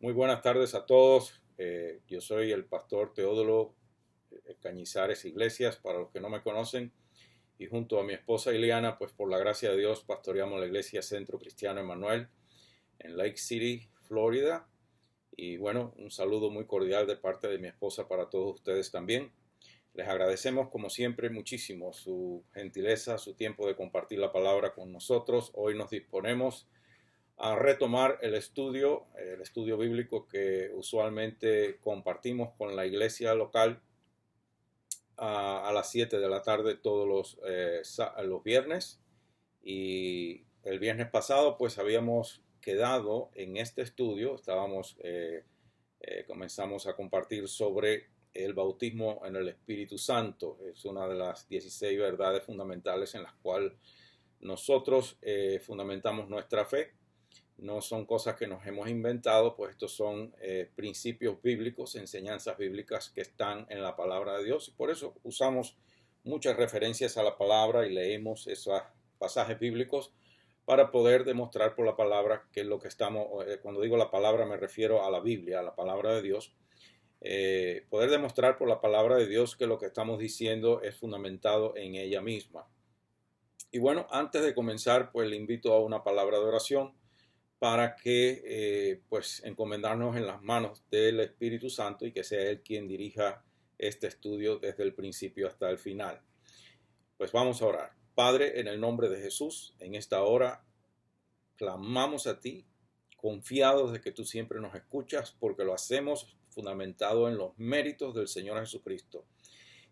Muy buenas tardes a todos. Yo soy el pastor Teódulo Cañizares Iglesias, para los que no me conocen, y junto a mi esposa Ileana, pues por la gracia de Dios, pastoreamos la iglesia Centro Cristiano Emanuel en Lake City, Florida. Y bueno, un saludo muy cordial de parte de mi esposa para todos ustedes también. Les agradecemos como siempre muchísimo su gentileza, su tiempo de compartir la palabra con nosotros. Hoy nos disponemos a retomar el estudio bíblico que usualmente compartimos con la iglesia local a las 7 de la tarde todos los viernes. Y el viernes pasado pues habíamos quedado en este estudio, comenzamos a compartir sobre el bautismo en el Espíritu Santo. Es una de las 16 verdades fundamentales en las cuales nosotros fundamentamos nuestra fe. No son cosas que nos hemos inventado, pues estos son principios bíblicos, enseñanzas bíblicas que están en la palabra de Dios. Y por eso usamos muchas referencias a la palabra y leemos esos pasajes bíblicos para poder demostrar por la palabra que lo que estamos, cuando digo la palabra me refiero a la Biblia, a la palabra de Dios, poder demostrar por la palabra de Dios que lo que estamos diciendo es fundamentado en ella misma. Y bueno, antes de comenzar, pues le invito a una palabra de oración para que pues encomendarnos en las manos del Espíritu Santo y que sea Él quien dirija este estudio desde el principio hasta el final. Pues vamos a orar. Padre, en el nombre de Jesús, en esta hora clamamos a ti, confiados de que tú siempre nos escuchas, porque lo hacemos fundamentado en los méritos del Señor Jesucristo.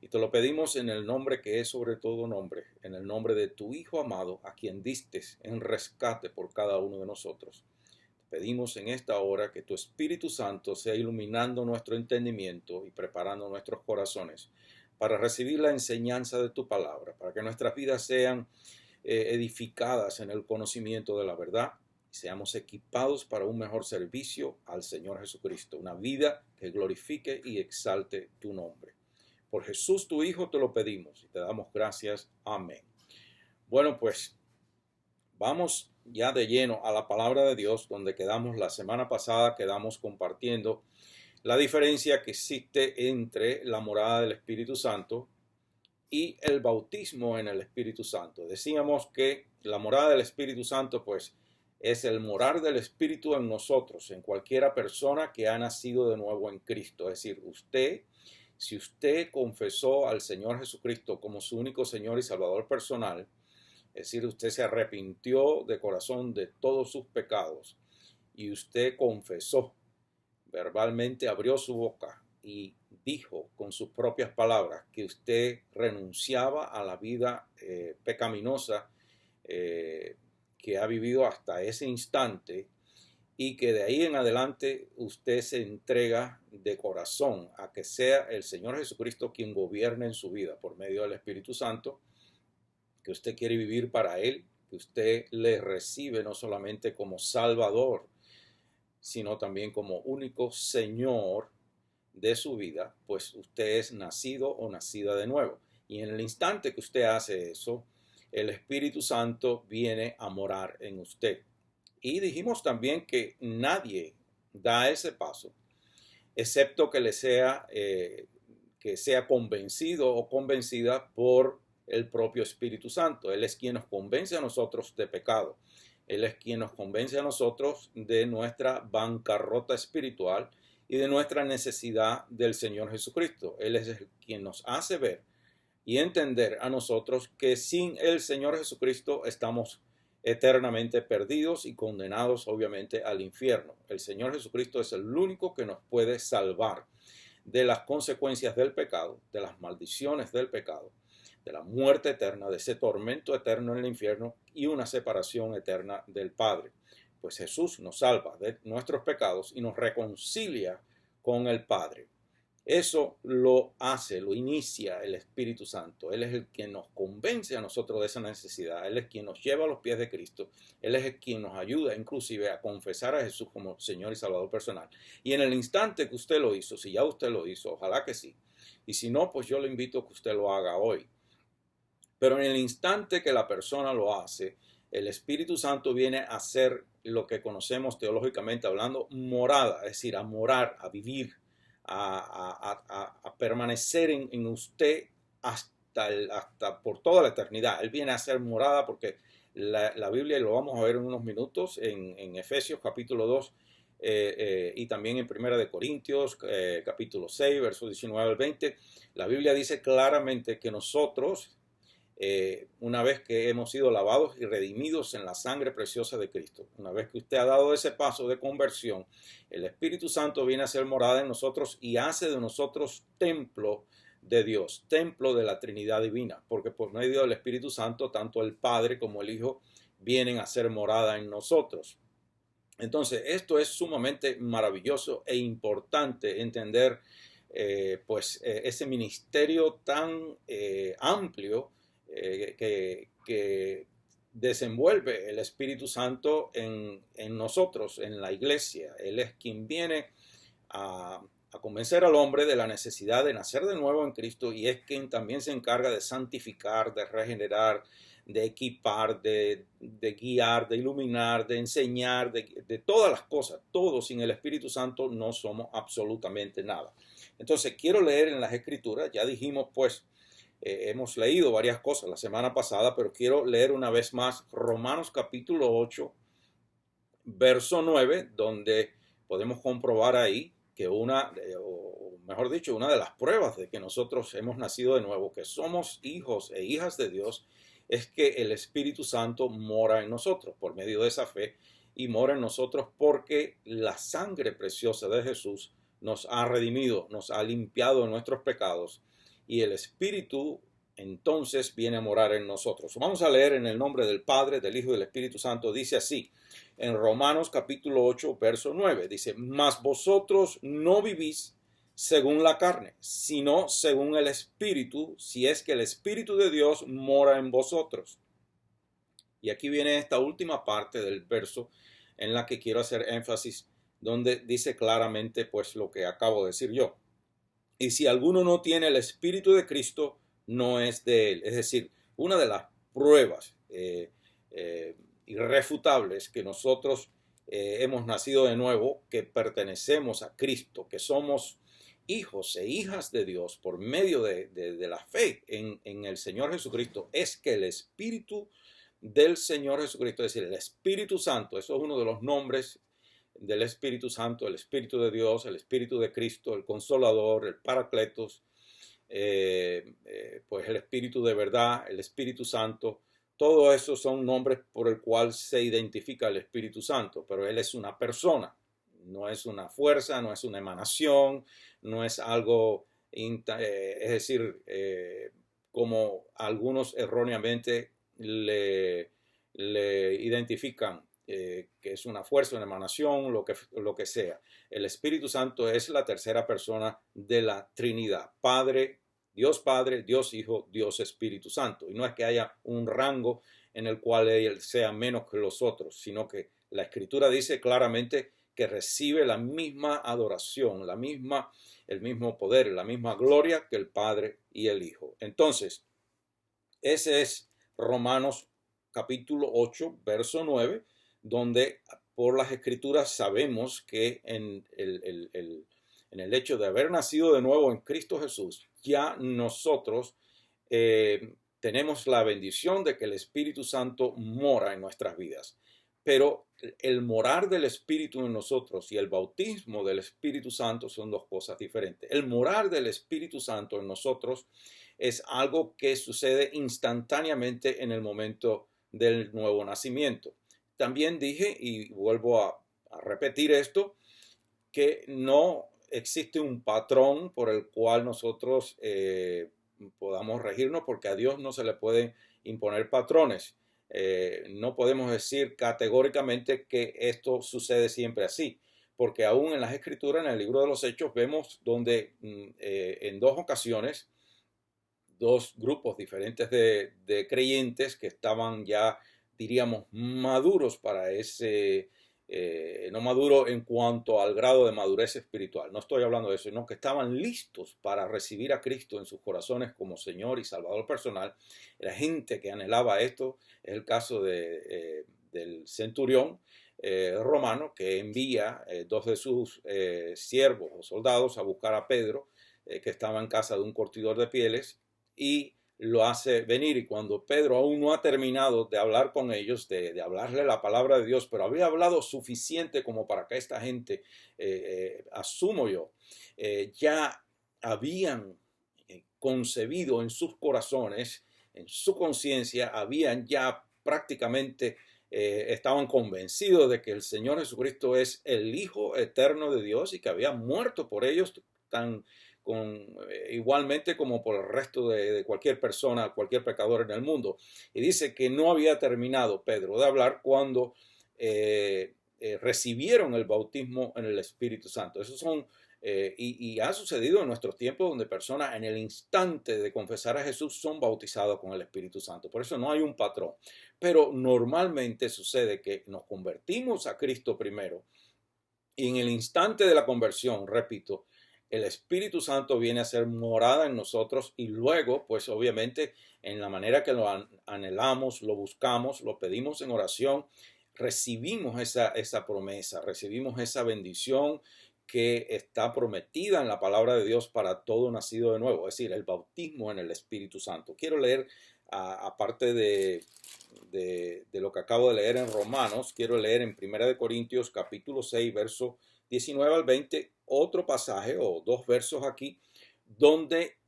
Y te lo pedimos en el nombre que es sobre todo nombre, en el nombre de tu Hijo amado, a quien diste en rescate por cada uno de nosotros. Te pedimos en esta hora que tu Espíritu Santo sea iluminando nuestro entendimiento y preparando nuestros corazones para recibir la enseñanza de tu palabra, para que nuestras vidas sean edificadas en el conocimiento de la verdad y seamos equipados para un mejor servicio al Señor Jesucristo, una vida que glorifique y exalte tu nombre. Por Jesús tu Hijo te lo pedimos y te damos gracias. Amén. Bueno, pues vamos ya de lleno a la palabra de Dios, donde quedamos la semana pasada, quedamos compartiendo la diferencia que existe entre la morada del Espíritu Santo y el bautismo en el Espíritu Santo. Decíamos que la morada del Espíritu Santo, pues, es el morar del Espíritu en nosotros, en cualquiera persona que ha nacido de nuevo en Cristo. Es decir, si usted confesó al Señor Jesucristo como su único Señor y Salvador personal, es decir, usted se arrepintió de corazón de todos sus pecados y usted confesó, verbalmente abrió su boca y dijo con sus propias palabras que usted renunciaba a la vida pecaminosa que ha vivido hasta ese instante, y que de ahí en adelante usted se entrega de corazón a que sea el Señor Jesucristo quien gobierne en su vida por medio del Espíritu Santo, que usted quiere vivir para Él, que usted le recibe no solamente como Salvador, sino también como único Señor de su vida, pues usted es nacido o nacida de nuevo. Y en el instante que usted hace eso, el Espíritu Santo viene a morar en usted. Y dijimos también que nadie da ese paso, excepto que sea convencido o convencida por el propio Espíritu Santo. Él es quien nos convence a nosotros de pecado. Él es quien nos convence a nosotros de nuestra bancarrota espiritual y de nuestra necesidad del Señor Jesucristo. Él es quien nos hace ver y entender a nosotros que sin el Señor Jesucristo estamos eternamente perdidos y condenados obviamente al infierno. El Señor Jesucristo es el único que nos puede salvar de las consecuencias del pecado, de las maldiciones del pecado, de la muerte eterna, de ese tormento eterno en el infierno y una separación eterna del Padre. Pues Jesús nos salva de nuestros pecados y nos reconcilia con el Padre. Eso lo inicia el Espíritu Santo. Él es el quien nos convence a nosotros de esa necesidad. Él es quien nos lleva a los pies de Cristo. Él es el quien nos ayuda inclusive a confesar a Jesús como Señor y Salvador personal. Y en el instante que usted lo hizo, si ya usted lo hizo, ojalá que sí. Y si no, pues yo le invito a que usted lo haga hoy. Pero en el instante que la persona lo hace, el Espíritu Santo viene a ser lo que conocemos teológicamente hablando, morada, es decir, a morar, a vivir, a permanecer en usted hasta por toda la eternidad. Él viene a ser morada porque la Biblia, y lo vamos a ver en unos minutos, en Efesios capítulo 2, y también en Primera de Corintios, capítulo 6, versos 19 al 20, la Biblia dice claramente que nosotros, una vez que hemos sido lavados y redimidos en la sangre preciosa de Cristo, una vez que usted ha dado ese paso de conversión, el Espíritu Santo viene a ser morada en nosotros y hace de nosotros templo de Dios, templo de la Trinidad Divina, porque por medio del Espíritu Santo, tanto el Padre como el Hijo vienen a ser morada en nosotros. Entonces, esto es sumamente maravilloso e importante entender ese ministerio tan amplio que desenvuelve el Espíritu Santo en nosotros, en la iglesia. Él es quien viene a convencer al hombre de la necesidad de nacer de nuevo en Cristo, y es quien también se encarga de santificar, de regenerar, de equipar, de guiar, de iluminar, de enseñar, de todas las cosas. Todos sin el Espíritu Santo no somos absolutamente nada. Entonces quiero leer en las Escrituras, ya dijimos pues, hemos leído varias cosas la semana pasada, pero quiero leer una vez más Romanos capítulo 8, verso 9, donde podemos comprobar ahí que una de las pruebas de que nosotros hemos nacido de nuevo, que somos hijos e hijas de Dios, es que el Espíritu Santo mora en nosotros por medio de esa fe, y mora en nosotros porque la sangre preciosa de Jesús nos ha redimido, nos ha limpiado de nuestros pecados, y el Espíritu entonces viene a morar en nosotros. Vamos a leer en el nombre del Padre, del Hijo y del Espíritu Santo. Dice así, en Romanos capítulo 8, verso 9, dice, mas vosotros no vivís según la carne, sino según el Espíritu, si es que el Espíritu de Dios mora en vosotros. Y aquí viene esta última parte del verso en la que quiero hacer énfasis, donde dice claramente pues lo que acabo de decir yo. Y si alguno no tiene el Espíritu de Cristo, no es de él. Es decir, una de las pruebas irrefutables que nosotros hemos nacido de nuevo, que pertenecemos a Cristo, que somos hijos e hijas de Dios por medio de la fe en el Señor Jesucristo, es que el Espíritu del Señor Jesucristo, es decir, el Espíritu Santo, eso es uno de los nombres del Espíritu Santo, el Espíritu de Dios, el Espíritu de Cristo, el Consolador, el Paracletos, pues el Espíritu de verdad, el Espíritu Santo. Todo eso son nombres por el cual se identifica el Espíritu Santo, pero Él es una persona, no es una fuerza, no es una emanación, no es algo, es decir, como algunos erróneamente le identifican, que es una fuerza, una emanación, lo que sea. El Espíritu Santo es la tercera persona de la Trinidad, Padre, Dios Hijo, Dios Espíritu Santo. Y no es que haya un rango en el cual Él sea menos que los otros, sino que la Escritura dice claramente que recibe la misma adoración, el mismo poder, la misma gloria que el Padre y el Hijo. Entonces, ese es Romanos capítulo 8, verso 9, donde por las Escrituras sabemos que en el hecho de haber nacido de nuevo en Cristo Jesús, ya nosotros tenemos la bendición de que el Espíritu Santo mora en nuestras vidas. Pero el morar del Espíritu en nosotros y el bautismo del Espíritu Santo son dos cosas diferentes. El morar del Espíritu Santo en nosotros es algo que sucede instantáneamente en el momento del nuevo nacimiento. También dije, y vuelvo a repetir esto, que no existe un patrón por el cual nosotros podamos regirnos, porque a Dios no se le pueden imponer patrones. No podemos decir categóricamente que esto sucede siempre así, porque aún en las Escrituras, en el libro de los Hechos, vemos donde en dos ocasiones, dos grupos diferentes de creyentes que estaban ya, diríamos, maduros para ese, no maduro en cuanto al grado de madurez espiritual, no estoy hablando de eso, sino que estaban listos para recibir a Cristo en sus corazones como Señor y Salvador personal. La gente que anhelaba esto, es el caso del centurión, romano que envía dos de sus siervos o soldados a buscar a Pedro, que estaba en casa de un curtidor de pieles, y lo hace venir. Y cuando Pedro aún no ha terminado de hablar con ellos, de hablarle la palabra de Dios, pero había hablado suficiente como para que esta gente, asumo yo, ya habían concebido en sus corazones, en su conciencia, habían ya prácticamente estaban convencidos de que el Señor Jesucristo es el Hijo eterno de Dios y que había muerto por ellos igualmente como por el resto de cualquier persona, cualquier pecador en el mundo. Y dice que no había terminado Pedro de hablar cuando recibieron el bautismo en el Espíritu Santo. Esos son y ha sucedido en nuestros tiempos donde personas en el instante de confesar a Jesús son bautizados con el Espíritu Santo. Por eso no hay un patrón. Pero normalmente sucede que nos convertimos a Cristo primero y en el instante de la conversión, repito, el Espíritu Santo viene a ser morada en nosotros y luego, pues obviamente, en la manera que lo anhelamos, lo buscamos, lo pedimos en oración, recibimos esa promesa, recibimos esa bendición que está prometida en la palabra de Dios para todo nacido de nuevo, es decir, el bautismo en el Espíritu Santo. Quiero leer, aparte de lo que acabo de leer en Romanos, quiero leer en 1 Corintios capítulo 6, verso 19 al 20, otro pasaje o dos versos aquí, donde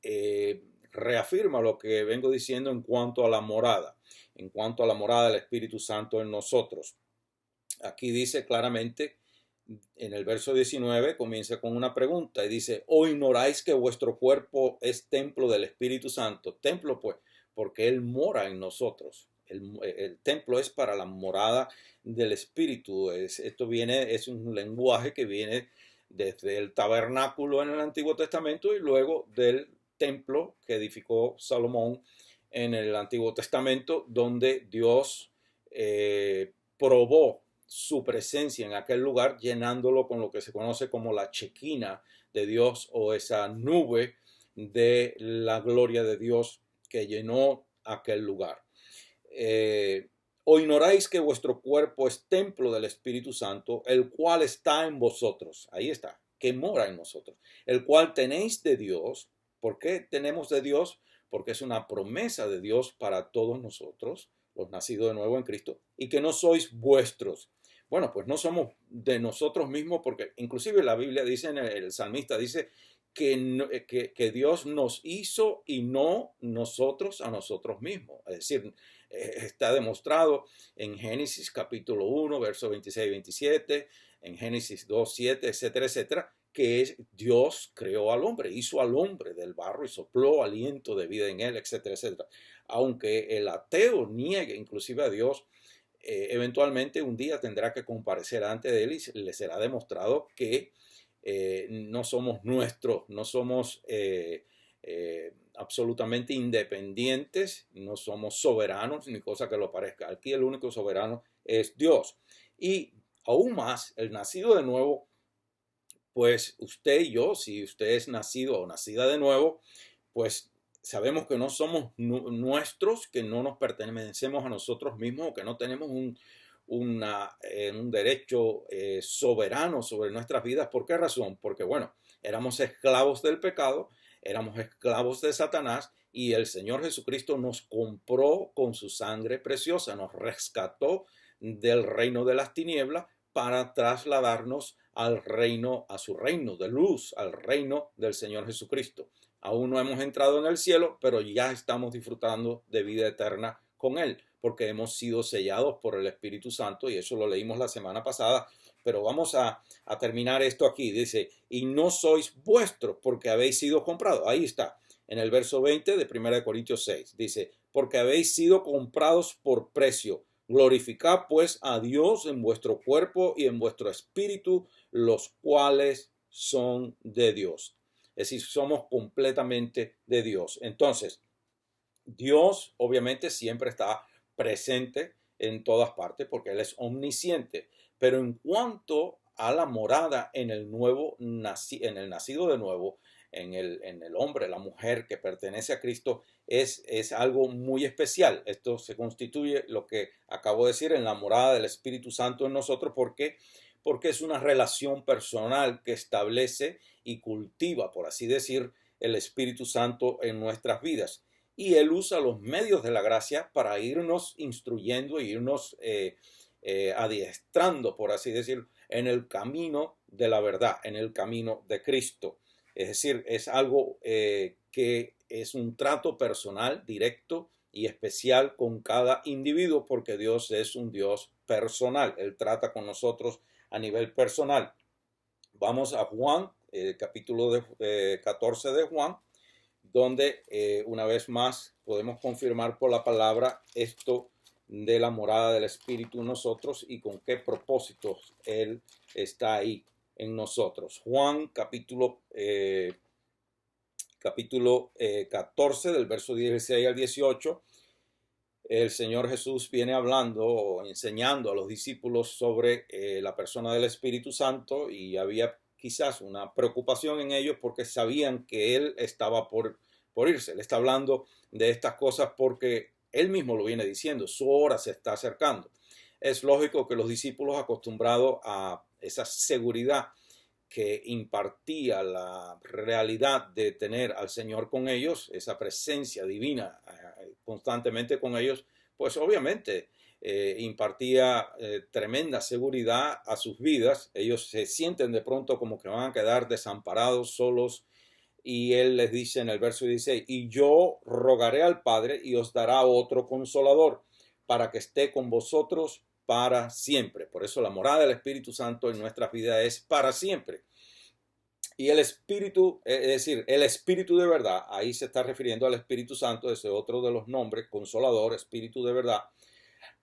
reafirma lo que vengo diciendo en cuanto a la morada del Espíritu Santo en nosotros. Aquí dice claramente, en el verso 19, comienza con una pregunta y dice, ¿o ignoráis que vuestro cuerpo es templo del Espíritu Santo? Templo, pues, porque Él mora en nosotros. El templo es para la morada del Espíritu. Esto es un lenguaje que viene desde el tabernáculo en el Antiguo Testamento y luego del templo que edificó Salomón en el Antiguo Testamento, donde Dios probó su presencia en aquel lugar, llenándolo con lo que se conoce como la chequina de Dios o esa nube de la gloria de Dios que llenó aquel lugar. ¿O ignoráis que vuestro cuerpo es templo del Espíritu Santo, el cual está en vosotros? Ahí está, que mora en nosotros, el cual tenéis de Dios. ¿Por qué tenemos de Dios? Porque es una promesa de Dios para todos nosotros, los nacidos de nuevo en Cristo, y que no sois vuestros. Bueno, pues no somos de nosotros mismos, porque inclusive la Biblia dice, el salmista dice que Dios nos hizo y no nosotros a nosotros mismos. Es decir, está demostrado en Génesis capítulo 1, versos 26 y 27, en Génesis 2, 7, etcétera, etcétera, que Dios creó al hombre, hizo al hombre del barro y sopló aliento de vida en él, etcétera, etcétera. Aunque el ateo niegue inclusive a Dios, eventualmente un día tendrá que comparecer ante él y le será demostrado que no somos nuestros, no somos absolutamente independientes, no somos soberanos ni cosa que lo parezca. Aquí el único soberano es Dios. Y aún más, el nacido de nuevo, pues usted y yo, si usted es nacido o nacida de nuevo, pues sabemos que no somos nuestros, que no nos pertenecemos a nosotros mismos o que no tenemos un derecho soberano sobre nuestras vidas. ¿Por qué razón? Porque, bueno, éramos esclavos del pecado, éramos esclavos de Satanás y el Señor Jesucristo nos compró con su sangre preciosa, nos rescató del reino de las tinieblas para trasladarnos al reino, a su reino de luz, al reino del Señor Jesucristo. Aún no hemos entrado en el cielo, pero ya estamos disfrutando de vida eterna con Él, porque hemos sido sellados por el Espíritu Santo, y eso lo leímos la semana pasada, pero vamos a terminar esto aquí. Dice, y no sois vuestros porque habéis sido comprados. Ahí está, en el verso 20 de 1 Corintios 6. Dice, porque habéis sido comprados por precio. Glorificad pues a Dios en vuestro cuerpo y en vuestro espíritu, los cuales son de Dios. Es decir, somos completamente de Dios. Entonces, Dios obviamente siempre está presente en todas partes porque Él es omnisciente. Pero en cuanto a la morada en el nacido de nuevo, en el hombre, la mujer que pertenece a Cristo, es algo muy especial. Esto se constituye, lo que acabo de decir, en la morada del Espíritu Santo en nosotros. ¿Por qué? Porque es una relación personal que establece y cultiva, por así decir, el Espíritu Santo en nuestras vidas. Y Él usa los medios de la gracia para irnos instruyendo e irnos adiestrando, por así decir, en el camino de la verdad, en el camino de Cristo. Es decir, es algo que es un trato personal, directo y especial con cada individuo, porque Dios es un Dios personal. Él trata con nosotros a nivel personal. Vamos a Juan, capítulo 14 de Juan, donde una vez más podemos confirmar por la palabra esto de la morada del Espíritu en nosotros y con qué propósitos Él está ahí en nosotros. Juan capítulo 14 del verso 16 al 18, el Señor Jesús viene hablando o enseñando a los discípulos sobre la persona del Espíritu Santo, y había quizás una preocupación en ellos porque sabían que Él estaba por irse. Él está hablando de estas cosas porque Él mismo lo viene diciendo, su hora se está acercando. Es lógico que los discípulos, acostumbrados a esa seguridad que impartía la realidad de tener al Señor con ellos, esa presencia divina constantemente con ellos, pues obviamente impartía tremenda seguridad a sus vidas. Ellos se sienten de pronto como que van a quedar desamparados, solos, y Él les dice en el verso 16, y yo rogaré al Padre y os dará otro consolador para que esté con vosotros para siempre. Por eso la morada del Espíritu Santo en nuestras vidas es para siempre. Y el Espíritu, es decir, el Espíritu de verdad, ahí se está refiriendo al Espíritu Santo, ese otro de los nombres, Consolador, Espíritu de verdad,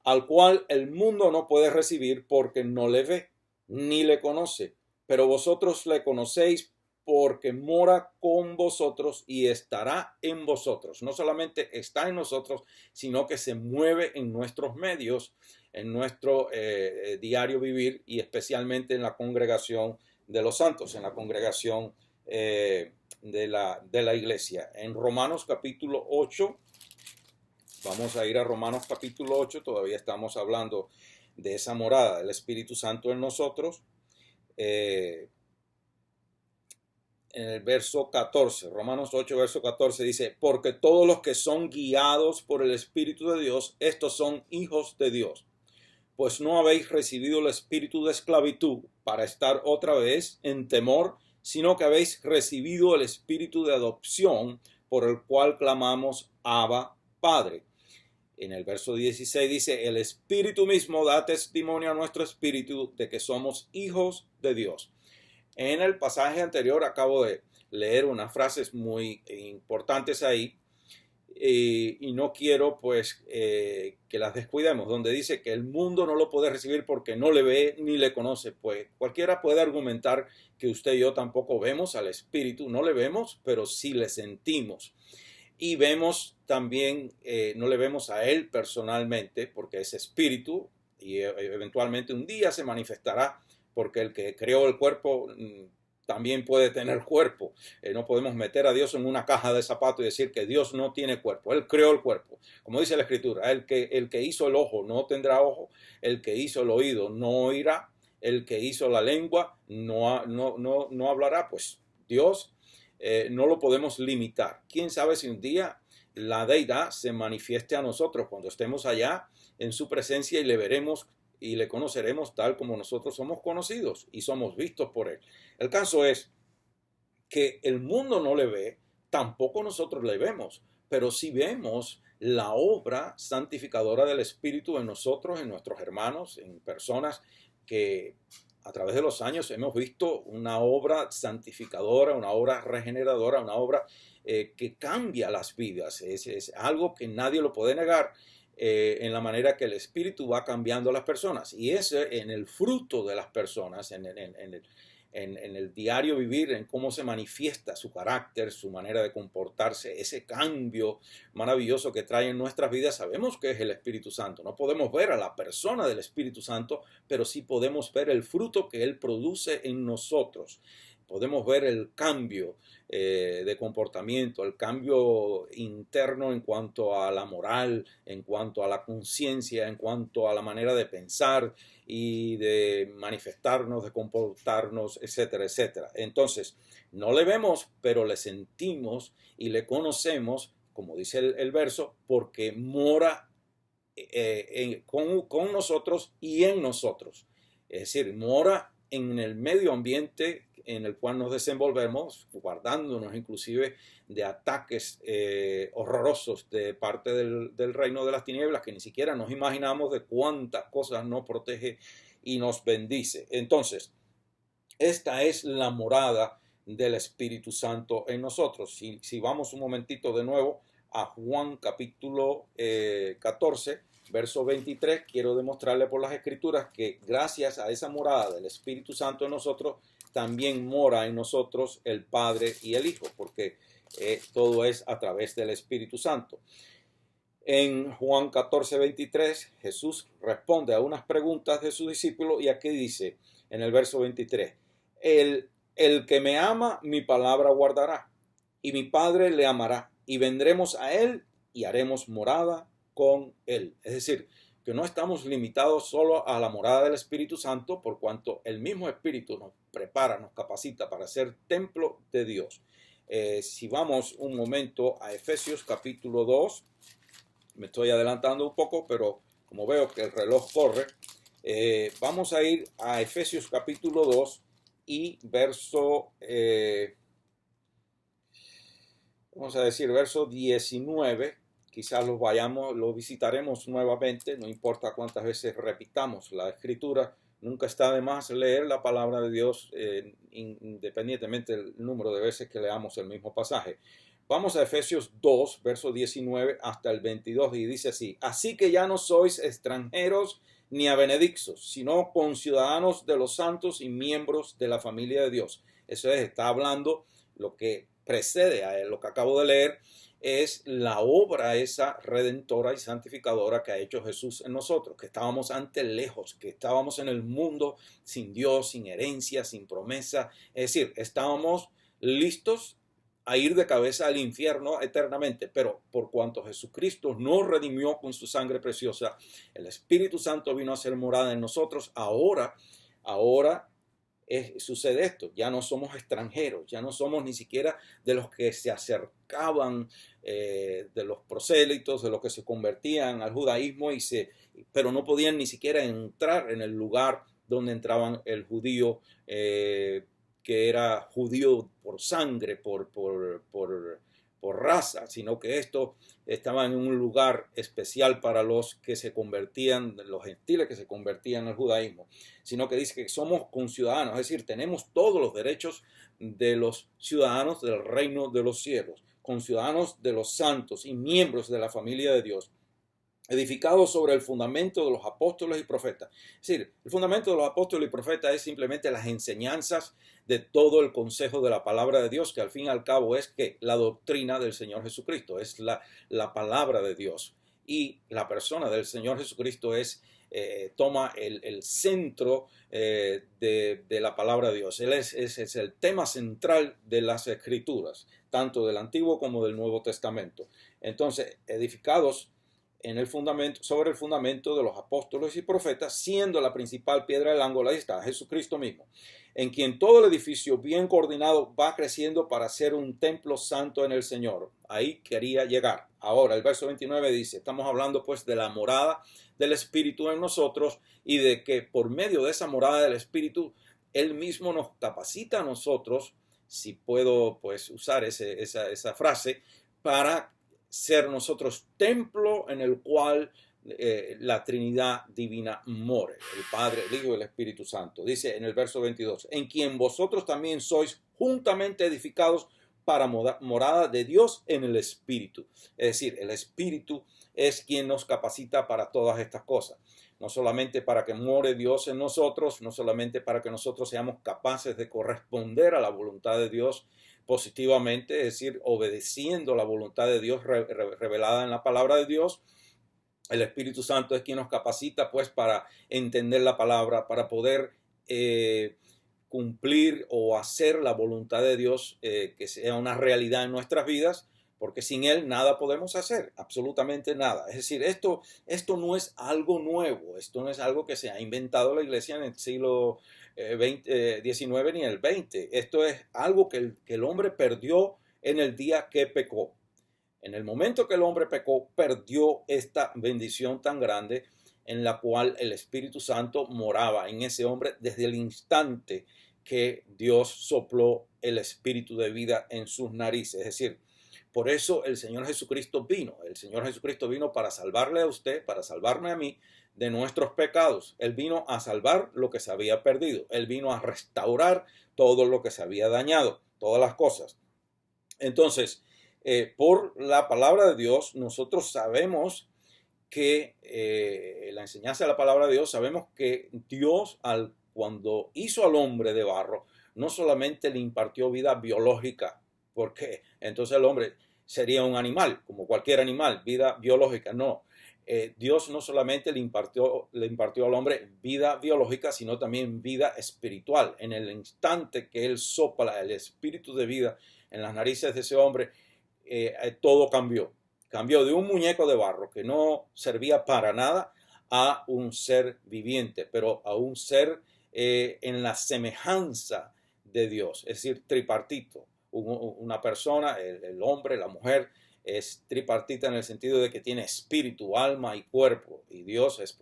al cual el mundo no puede recibir porque no le ve, ni le conoce. Pero vosotros le conocéis porque mora con vosotros y estará en vosotros. No solamente está en nosotros, sino que se mueve en nuestros medios, en nuestro diario vivir, y especialmente en la congregación de los santos, en la congregación de la iglesia. En Romanos capítulo 8, vamos a ir a Romanos capítulo 8, todavía estamos hablando de esa morada del Espíritu Santo en nosotros. En el verso 14, Romanos 8, verso 14 dice, porque todos los que son guiados por el Espíritu de Dios, estos son hijos de Dios. Pues no habéis recibido el espíritu de esclavitud para estar otra vez en temor, sino que habéis recibido el espíritu de adopción por el cual clamamos Abba, Padre. En el verso 16 dice, el Espíritu mismo da testimonio a nuestro espíritu de que somos hijos de Dios. En el pasaje anterior acabo de leer unas frases muy importantes ahí, y no quiero pues que las descuidemos, donde dice que el mundo no lo puede recibir porque no le ve ni le conoce. Pues cualquiera puede argumentar que usted y yo tampoco vemos al Espíritu, no le vemos, pero sí le sentimos. Y vemos también, no le vemos a Él personalmente porque es Espíritu, y eventualmente un día se manifestará, porque el que creó el cuerpo también puede tener cuerpo. No podemos meter a Dios en una caja de zapatos y decir que Dios no tiene cuerpo. Él creó el cuerpo. Como dice la Escritura, el que hizo el ojo no tendrá ojo, el que hizo el oído no oirá, el que hizo la lengua no hablará. Pues Dios no lo podemos limitar. ¿Quién sabe si un día la deidad se manifieste a nosotros cuando estemos allá en su presencia y le veremos y le conoceremos tal como nosotros somos conocidos y somos vistos por Él? El caso es que el mundo no le ve, tampoco nosotros le vemos, pero sí vemos la obra santificadora del Espíritu en nosotros, en nuestros hermanos, en personas que a través de los años hemos visto una obra santificadora, una obra regeneradora, una obra que cambia las vidas. Es algo que nadie lo puede negar. En la manera que el Espíritu va cambiando a las personas, y ese en el fruto de las personas, en el diario vivir, en cómo se manifiesta su carácter, su manera de comportarse, ese cambio maravilloso que trae en nuestras vidas. Sabemos que es el Espíritu Santo. No podemos ver a la persona del Espíritu Santo, pero sí podemos ver el fruto que Él produce en nosotros. podemos ver el cambio de comportamiento, el cambio interno en cuanto a la moral, en cuanto a la conciencia, en cuanto a la manera de pensar y de manifestarnos, de comportarnos, etcétera, etcétera. Entonces, no le vemos, pero le sentimos y le conocemos, como dice el verso, porque mora con nosotros y en nosotros. Es decir, mora en el medio ambiente en el cual nos desenvolvemos, guardándonos inclusive de ataques horrorosos de parte del reino de las tinieblas, que ni siquiera nos imaginamos de cuántas cosas nos protege y nos bendice. Entonces, esta es la morada del Espíritu Santo en nosotros. Si vamos un momentito de nuevo a Juan capítulo 14, verso 23, quiero demostrarle por las Escrituras que gracias a esa morada del Espíritu Santo en nosotros, también mora en nosotros el Padre y el Hijo, porque todo es a través del Espíritu Santo. En Juan 14, 23, Jesús responde a unas preguntas de sus discípulos y aquí dice, en el verso 23, el que me ama, mi palabra guardará, y mi Padre le amará, y vendremos a él y haremos morada con él. Es decir, que no estamos limitados solo a la morada del Espíritu Santo, por cuanto el mismo Espíritu nos prepara, nos capacita para ser templo de Dios. Si vamos un momento a Efesios capítulo 2, me estoy adelantando un poco, pero como veo que el reloj corre, vamos a ir a Efesios capítulo 2 y verso, vamos a decir, verso 19. Quizás lo visitaremos nuevamente, no importa cuántas veces repitamos la Escritura, nunca está de más leer la palabra de Dios, independientemente del número de veces que leamos el mismo pasaje. Vamos a Efesios 2, verso 19 hasta el 22, y dice así: así que ya no sois extranjeros ni advenedizos, sino conciudadanos de los santos y miembros de la familia de Dios. Eso es, está hablando lo que precede a lo que acabo de leer, es la obra esa redentora y santificadora que ha hecho Jesús en nosotros, que estábamos antes lejos, que estábamos en el mundo sin Dios, sin herencia, sin promesa, es decir, estábamos listos a ir de cabeza al infierno eternamente, pero por cuanto Jesucristo nos redimió con su sangre preciosa, el Espíritu Santo vino a ser morada en nosotros, ahora sucede esto, ya no somos extranjeros, ya no somos ni siquiera de los que se acercaban, de los prosélitos, de los que se convertían al judaísmo, pero no podían ni siquiera entrar en el lugar donde entraban el judío, que era judío por sangre, por raza, sino que esto estaba en un lugar especial para los que se convertían, los gentiles que se convertían al judaísmo, sino que dice que somos conciudadanos, es decir, tenemos todos los derechos de los ciudadanos del reino de los cielos, conciudadanos de los santos y miembros de la familia de Dios, edificados sobre el fundamento de los apóstoles y profetas. Es decir, el fundamento de los apóstoles y profetas es simplemente las enseñanzas de todo el consejo de la palabra de Dios, que al fin y al cabo es que la doctrina del Señor Jesucristo, es la palabra de Dios. Y la persona del Señor Jesucristo toma el centro de la palabra de Dios. Él es el tema central de las Escrituras, tanto del Antiguo como del Nuevo Testamento. Entonces, edificados sobre el fundamento de los apóstoles y profetas, siendo la principal piedra del ángulo, ahí está, Jesucristo mismo, en quien todo el edificio bien coordinado va creciendo para ser un templo santo en el Señor. Ahí quería llegar. Ahora, el verso 29 dice, estamos hablando pues de la morada del Espíritu en nosotros y de que por medio de esa morada del Espíritu, Él mismo nos capacita a nosotros, si puedo pues usar esa frase, para ser nosotros templo en el cual la Trinidad divina more, el Padre, el Hijo y el Espíritu Santo. Dice en el verso 22, en quien vosotros también sois juntamente edificados para morada de Dios en el Espíritu. Es decir, el Espíritu es quien nos capacita para todas estas cosas. No solamente para que more Dios en nosotros, no solamente para que nosotros seamos capaces de corresponder a la voluntad de Dios positivamente, es decir, obedeciendo la voluntad de Dios revelada en la palabra de Dios. El Espíritu Santo es quien nos capacita pues para entender la palabra, para poder cumplir o hacer la voluntad de Dios, que sea una realidad en nuestras vidas, porque sin Él nada podemos hacer, absolutamente nada. Es decir, esto no es algo nuevo, esto no es algo que se ha inventado la iglesia en el siglo XIX ni el XX. Esto es algo que el hombre perdió en el día que pecó. En el momento que el hombre pecó, perdió esta bendición tan grande en la cual el Espíritu Santo moraba en ese hombre desde el instante que Dios sopló el espíritu de vida en sus narices. Es decir, por eso el Señor Jesucristo vino. El Señor Jesucristo vino para salvarle a usted, para salvarme a mí de nuestros pecados. Él vino a salvar lo que se había perdido. Él vino a restaurar todo lo que se había dañado, todas las cosas. Entonces, por la palabra de Dios, nosotros sabemos que la enseñanza de la palabra de Dios, sabemos que Dios cuando hizo al hombre de barro, no solamente le impartió vida biológica, porque entonces el hombre sería un animal, como cualquier animal, vida biológica, no. Dios no solamente le impartió al hombre vida biológica, sino también vida espiritual. En el instante que Él sopla el espíritu de vida en las narices de ese hombre, todo cambió. Cambió de un muñeco de barro que no servía para nada a un ser viviente, pero a un ser en la semejanza de Dios, es decir, tripartito. Una persona, el hombre, la mujer, es tripartita en el sentido de que tiene espíritu, alma y cuerpo. Y Dios es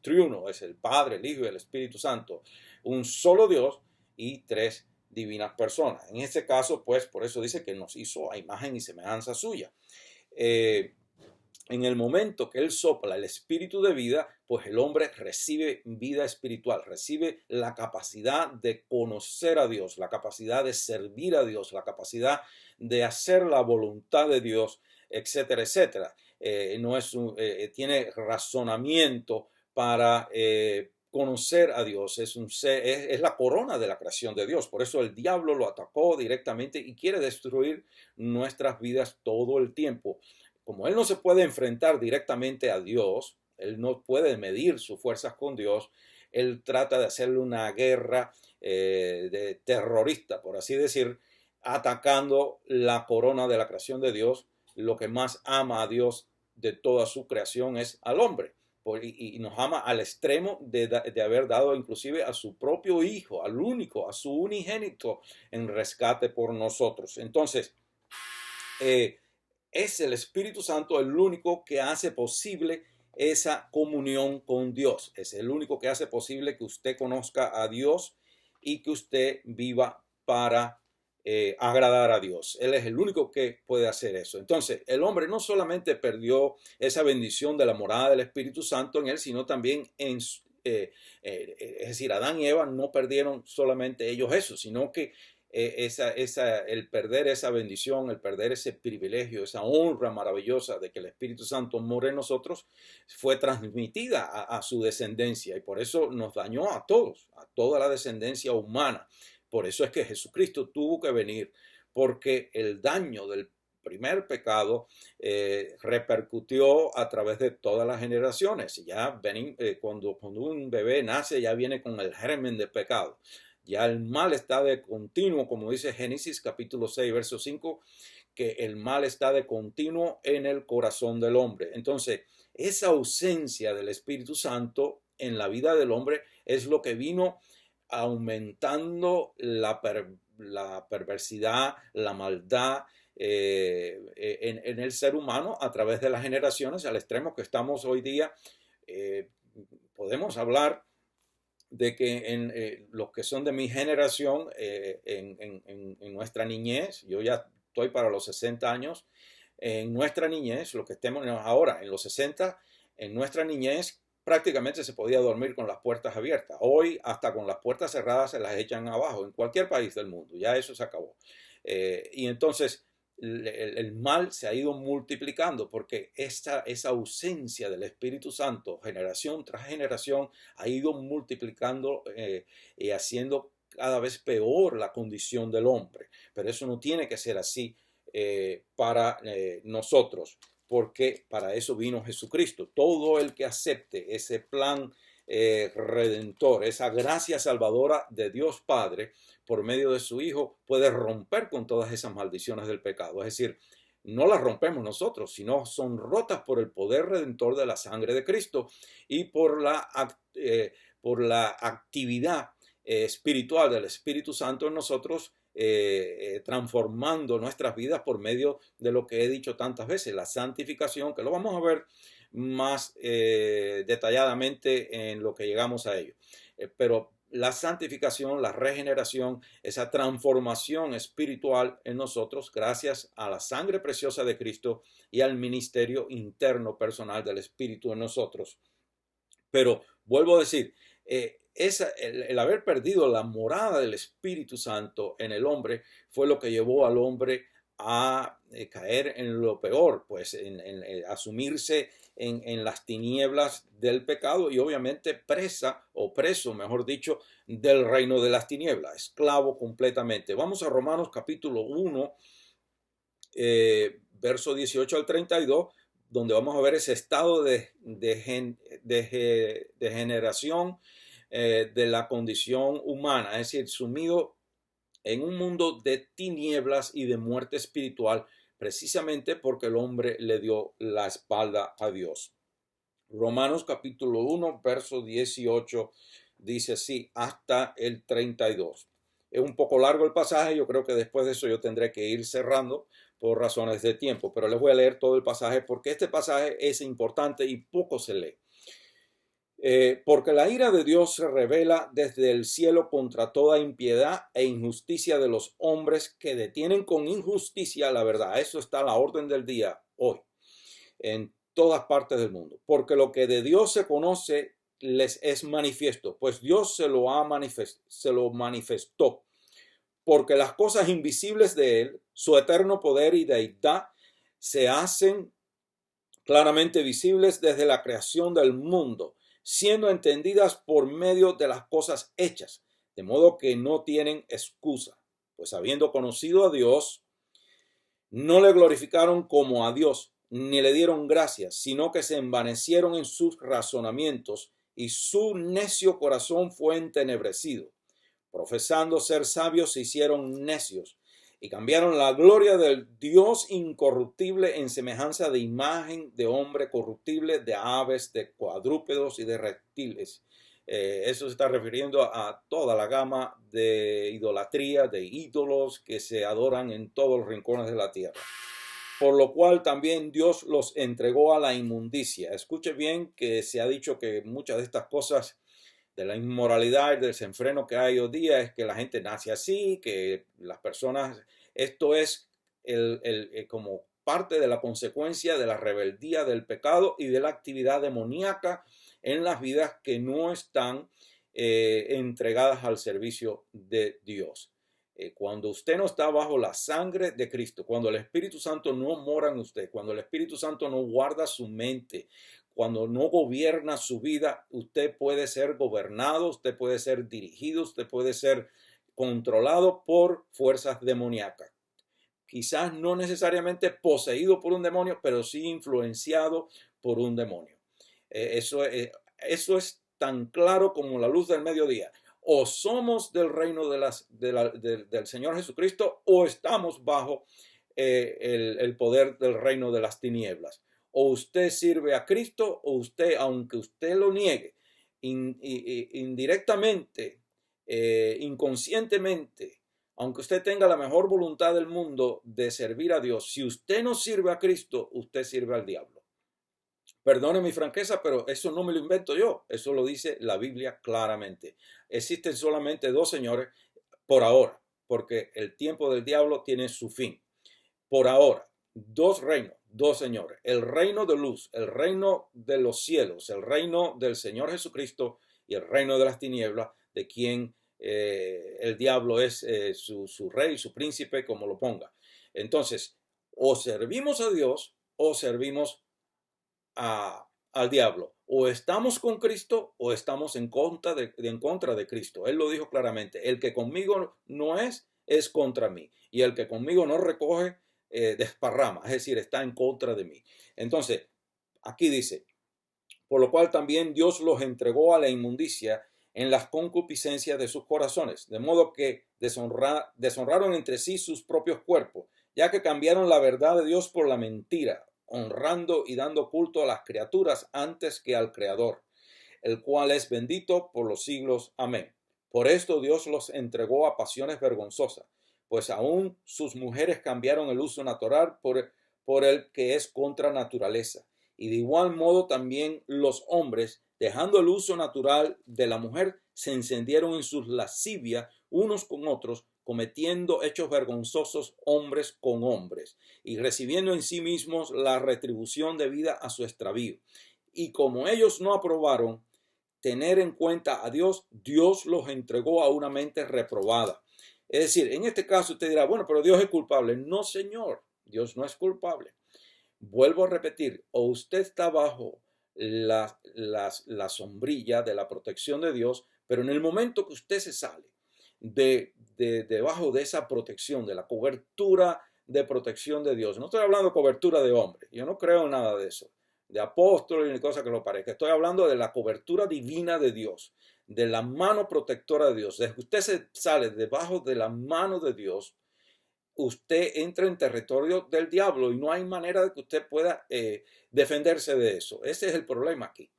triuno, es el Padre, el Hijo y el Espíritu Santo. Un solo Dios y tres divinas personas. En este caso, pues, por eso dice que nos hizo a imagen y semejanza suya. En el momento que Él sopla el espíritu de vida, pues el hombre recibe vida espiritual, recibe la capacidad de conocer a Dios, la capacidad de servir a Dios, la capacidad de hacer la voluntad de Dios, etcétera, etcétera. Tiene razonamiento para conocer a Dios, es la corona de la creación de Dios. Por eso el diablo lo atacó directamente y quiere destruir nuestras vidas todo el tiempo. Como él no se puede enfrentar directamente a Dios, él no puede medir sus fuerzas con Dios, él trata de hacerle una guerra de terrorista, por así decir, atacando la corona de la creación de Dios. Lo que más ama a Dios de toda su creación es al hombre. Y nos ama al extremo de haber dado inclusive a su propio hijo, al único, a su unigénito en rescate por nosotros. Entonces, es el Espíritu Santo el único que hace posible esa comunión con Dios. Es el único que hace posible que usted conozca a Dios y que usted viva para agradar a Dios. Él es el único que puede hacer eso. Entonces, el hombre no solamente perdió esa bendición de la morada del Espíritu Santo en él, sino también es decir, Adán y Eva no perdieron solamente ellos eso, sino que el perder esa bendición, el perder ese privilegio, esa honra maravillosa de que el Espíritu Santo more en nosotros, fue transmitida a su descendencia y por eso nos dañó a todos, a toda la descendencia humana. Por eso es que Jesucristo tuvo que venir, porque el daño del primer pecado repercutió a través de todas las generaciones. Y ya cuando un bebé nace, ya viene con el germen de pecado. Ya el mal está de continuo, como dice Génesis capítulo 6, verso 5, que el mal está de continuo en el corazón del hombre. Entonces, esa ausencia del Espíritu Santo en la vida del hombre es lo que vino aumentando la perversidad, la maldad en el ser humano a través de las generaciones, al extremo que estamos hoy día. Podemos hablar de que en los que son de mi generación, en nuestra niñez, yo ya estoy para los 60 años, en nuestra niñez, lo que estemos ahora en los 60, en nuestra niñez prácticamente se podía dormir con las puertas abiertas. Hoy hasta con las puertas cerradas se las echan abajo en cualquier país del mundo, ya eso se acabó. Y entonces el mal se ha ido multiplicando porque esa ausencia del Espíritu Santo, generación tras generación, ha ido multiplicando y haciendo cada vez peor la condición del hombre. Pero eso no tiene que ser así para nosotros, porque para eso vino Jesucristo. Todo el que acepte ese plan redentor, esa gracia salvadora de Dios Padre por medio de su Hijo puede romper con todas esas maldiciones del pecado. Es decir, no las rompemos nosotros, sino son rotas por el poder redentor de la sangre de Cristo y por la actividad espiritual del Espíritu Santo en nosotros, transformando nuestras vidas por medio de lo que he dicho tantas veces, la santificación, que lo vamos a ver más detalladamente en lo que llegamos a ello. Pero la santificación, la regeneración, esa transformación espiritual en nosotros, gracias a la sangre preciosa de Cristo y al ministerio interno personal del Espíritu en nosotros. Pero vuelvo a decir, el haber perdido la morada del Espíritu Santo en el hombre fue lo que llevó al hombre a caer en lo peor, pues en asumirse en las tinieblas del pecado y obviamente presa o preso, mejor dicho, del reino de las tinieblas, esclavo completamente. Vamos a Romanos capítulo 1, verso 18 al 32, donde vamos a ver ese estado de degeneración de la condición humana, es decir, sumido en un mundo de tinieblas y de muerte espiritual, precisamente porque el hombre le dio la espalda a Dios. Romanos capítulo 1, verso 18 dice así, hasta el 32. Es un poco largo el pasaje, yo creo que después de eso yo tendré que ir cerrando por razones de tiempo, pero les voy a leer todo el pasaje porque este pasaje es importante y poco se lee. Porque la ira de Dios se revela desde el cielo contra toda impiedad e injusticia de los hombres que detienen con injusticia la verdad. Eso está a la orden del día hoy, en todas partes del mundo. Porque lo que de Dios se conoce les es manifiesto, pues Dios se lo manifestó. Porque las cosas invisibles de Él, su eterno poder y deidad, se hacen claramente visibles desde la creación del mundo, siendo entendidas por medio de las cosas hechas, de modo que no tienen excusa, pues habiendo conocido a Dios, no le glorificaron como a Dios, ni le dieron gracias, sino que se envanecieron en sus razonamientos, y su necio corazón fue entenebrecido. Profesando ser sabios, se hicieron necios, y cambiaron la gloria del Dios incorruptible en semejanza de imagen de hombre corruptible, de aves, de cuadrúpedos y de reptiles. Eso se está refiriendo a toda la gama de idolatría, de ídolos que se adoran en todos los rincones de la tierra. Por lo cual también Dios los entregó a la inmundicia. Escuche bien que se ha dicho que muchas de estas cosas de la inmoralidad y del desenfreno que hay hoy día es que la gente nace así, que las personas, esto es como parte de la consecuencia de la rebeldía del pecado y de la actividad demoníaca en las vidas que no están entregadas al servicio de Dios. Cuando usted no está bajo la sangre de Cristo, cuando el Espíritu Santo no mora en usted, cuando el Espíritu Santo no guarda su mente, cuando no gobierna su vida, usted puede ser gobernado, usted puede ser dirigido, usted puede ser controlado por fuerzas demoníacas. Quizás no necesariamente poseído por un demonio, pero sí influenciado por un demonio. Eso es tan claro como la luz del mediodía. O somos del reino del Señor Jesucristo o estamos bajo el poder del reino de las tinieblas. O usted sirve a Cristo o usted, aunque usted lo niegue, indirectamente, inconscientemente, aunque usted tenga la mejor voluntad del mundo de servir a Dios, si usted no sirve a Cristo, usted sirve al diablo. Perdone mi franqueza, pero eso no me lo invento yo. Eso lo dice la Biblia claramente. Existen solamente dos señores por ahora, porque el tiempo del diablo tiene su fin. Por ahora, dos reinos, dos señores. El reino de luz, el reino de los cielos, el reino del Señor Jesucristo y el reino de las tinieblas, de quien el diablo es su rey, su príncipe, como lo ponga. Entonces, o servimos a Dios o servimos al diablo. O estamos con Cristo o estamos en contra de Cristo. Él lo dijo claramente. El que conmigo no es contra mí. Y el que conmigo no recoge, desparrama. Es decir, está en contra de mí. Entonces, aquí dice, por lo cual también Dios los entregó a la inmundicia en las concupiscencias de sus corazones, de modo que deshonraron entre sí sus propios cuerpos, ya que cambiaron la verdad de Dios por la mentira, honrando y dando culto a las criaturas antes que al Creador, el cual es bendito por los siglos. Amén. Por esto Dios los entregó a pasiones vergonzosas, pues aún sus mujeres cambiaron el uso natural por el que es contra naturaleza. Y de igual modo también los hombres, dejando el uso natural de la mujer, se encendieron en sus lascivias unos con otros, cometiendo hechos vergonzosos hombres con hombres, y recibiendo en sí mismos la retribución debida a su extravío. Y como ellos no aprobaron tener en cuenta a Dios, Dios los entregó a una mente reprobada. Es decir, en este caso usted dirá, bueno, pero Dios es culpable. No, Señor, Dios no es culpable. Vuelvo a repetir, o usted está bajo la sombrilla de la protección de Dios, pero en el momento que usted se sale debajo de esa protección, de la cobertura de protección de Dios, no estoy hablando de cobertura de hombre, yo no creo en nada de eso, de apóstoles ni cosa que lo parezca, estoy hablando de la cobertura divina de Dios, de la mano protectora de Dios. Desde que usted se sale debajo de la mano de Dios, usted entra en territorio del diablo y no hay manera de que usted pueda defenderse de eso. Ese es el problema aquí.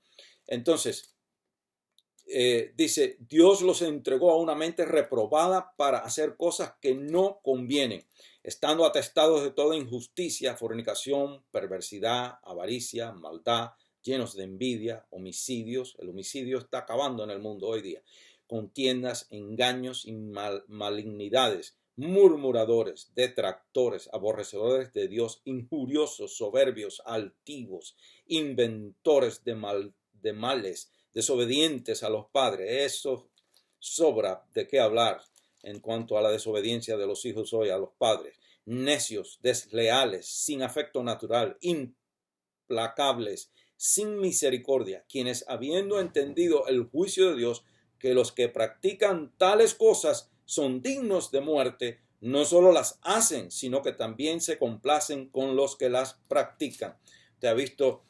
Entonces, dice, Dios los entregó a una mente reprobada para hacer cosas que no convienen, estando atestados de toda injusticia, fornicación, perversidad, avaricia, maldad, llenos de envidia, homicidios. El homicidio está acabando en el mundo hoy día. Contiendas, engaños y malignidades, murmuradores, detractores, aborrecedores de Dios, injuriosos, soberbios, altivos, inventores de males, desobedientes a los padres. Eso sobra de qué hablar en cuanto a la desobediencia de los hijos hoy a los padres. Necios, desleales, sin afecto natural, implacables, sin misericordia, quienes habiendo entendido el juicio de Dios, que los que practican tales cosas son dignos de muerte, no solo las hacen, sino que también se complacen con los que las practican. Usted ha visto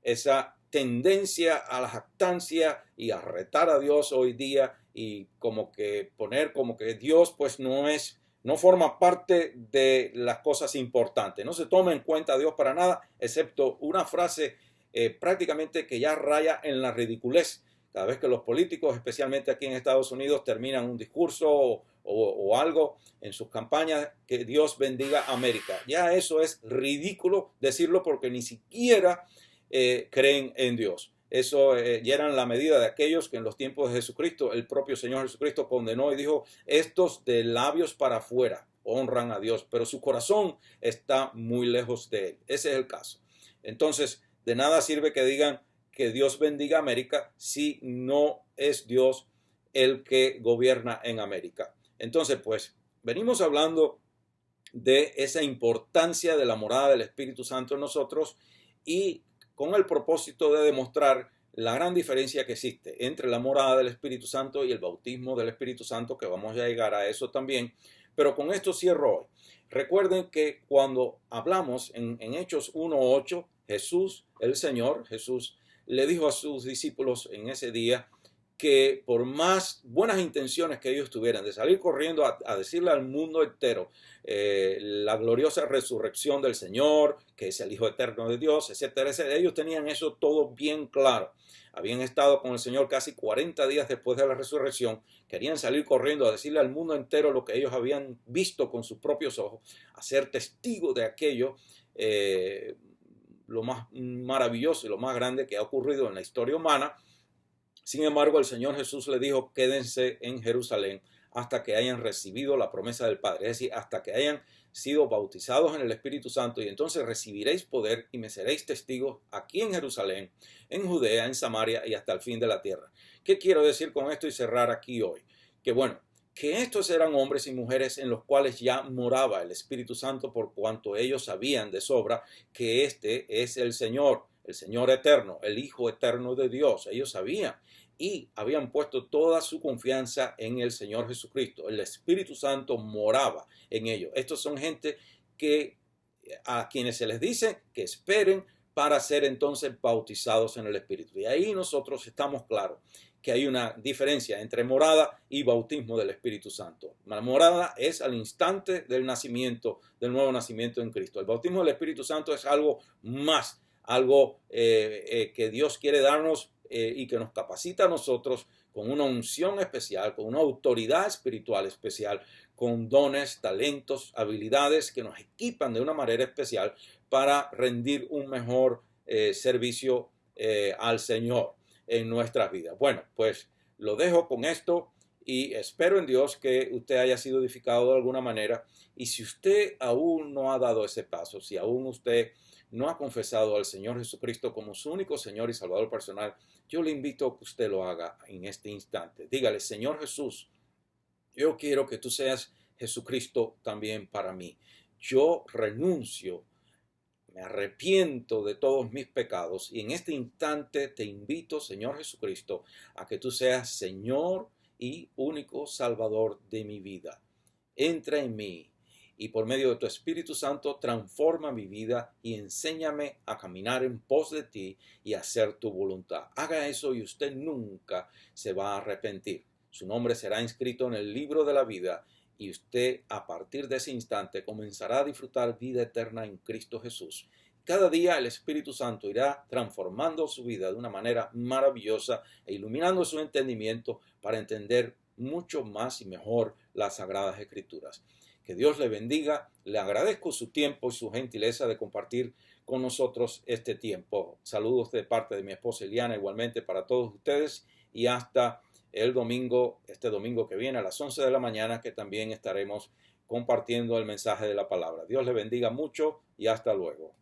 esa tendencia a la jactancia y a retar a Dios hoy día y como que poner como que Dios pues no forma parte de las cosas importantes. No se toma en cuenta a Dios para nada, excepto una frase prácticamente que ya raya en la ridiculez. Cada vez que los políticos, especialmente aquí en Estados Unidos, terminan un discurso o algo en sus campañas, que Dios bendiga a América. Ya eso es ridículo decirlo porque ni siquiera creen en Dios. Eso ya era la medida de aquellos que en los tiempos de Jesucristo, el propio Señor Jesucristo condenó y dijo, estos de labios para afuera honran a Dios, pero su corazón está muy lejos de él. Ese es el caso. Entonces, de nada sirve que digan que Dios bendiga a América si no es Dios el que gobierna en América. Entonces, pues, venimos hablando de esa importancia de la morada del Espíritu Santo en nosotros y con el propósito de demostrar la gran diferencia que existe entre la morada del Espíritu Santo y el bautismo del Espíritu Santo, que vamos a llegar a eso también, pero con esto cierro hoy. Recuerden que cuando hablamos en Hechos 1:8, Jesús, el Señor, Jesús le dijo a sus discípulos en ese día que por más buenas intenciones que ellos tuvieran de salir corriendo a decirle al mundo entero la gloriosa resurrección del Señor, que es el Hijo eterno de Dios, etcétera, etcétera, ellos tenían eso todo bien claro. Habían estado con el Señor casi 40 días después de la resurrección, querían salir corriendo a decirle al mundo entero lo que ellos habían visto con sus propios ojos, a ser testigos de aquello, lo más maravilloso y lo más grande que ha ocurrido en la historia humana. Sin embargo, el Señor Jesús le dijo, quédense en Jerusalén hasta que hayan recibido la promesa del Padre, es decir, hasta que hayan sido bautizados en el Espíritu Santo, y entonces recibiréis poder y me seréis testigos aquí en Jerusalén, en Judea, en Samaria y hasta el fin de la tierra. ¿Qué quiero decir con esto y cerrar aquí hoy? Que bueno, que estos eran hombres y mujeres en los cuales ya moraba el Espíritu Santo, por cuanto ellos sabían de sobra que este es el Señor eterno, el Hijo eterno de Dios. Ellos sabían y habían puesto toda su confianza en el Señor Jesucristo. El Espíritu Santo moraba en ellos. Estos son gente a quienes se les dice que esperen para ser entonces bautizados en el Espíritu. Y ahí nosotros estamos claros que hay una diferencia entre morada y bautismo del Espíritu Santo. La morada es al instante del nacimiento, del nuevo nacimiento en Cristo. El bautismo del Espíritu Santo es algo más, algo que Dios quiere darnos y que nos capacita a nosotros con una unción especial, con una autoridad espiritual especial, con dones, talentos, habilidades que nos equipan de una manera especial para rendir un mejor servicio al Señor en nuestras vidas. Bueno, pues lo dejo con esto y espero en Dios que usted haya sido edificado de alguna manera. Y si usted aún no ha dado ese paso, si aún usted no ha confesado al Señor Jesucristo como su único Señor y Salvador personal, yo le invito a que usted lo haga en este instante. Dígale: Señor Jesús, yo quiero que tú seas Jesucristo también para mí. Yo renuncio, me arrepiento de todos mis pecados y en este instante te invito, Señor Jesucristo, a que tú seas Señor y único Salvador de mi vida. Entra en mí y por medio de tu Espíritu Santo transforma mi vida y enséñame a caminar en pos de ti y a hacer tu voluntad. Haga eso y usted nunca se va a arrepentir. Su nombre será inscrito en el libro de la vida y usted a partir de ese instante comenzará a disfrutar vida eterna en Cristo Jesús. Cada día el Espíritu Santo irá transformando su vida de una manera maravillosa e iluminando su entendimiento para entender mucho más y mejor las Sagradas Escrituras. Que Dios le bendiga. Le agradezco su tiempo y su gentileza de compartir con nosotros este tiempo. Saludos de parte de mi esposa Eliana, igualmente para todos ustedes, y hasta el domingo, este domingo que viene a las 11 de la mañana, que también estaremos compartiendo el mensaje de la palabra. Dios le bendiga mucho y hasta luego.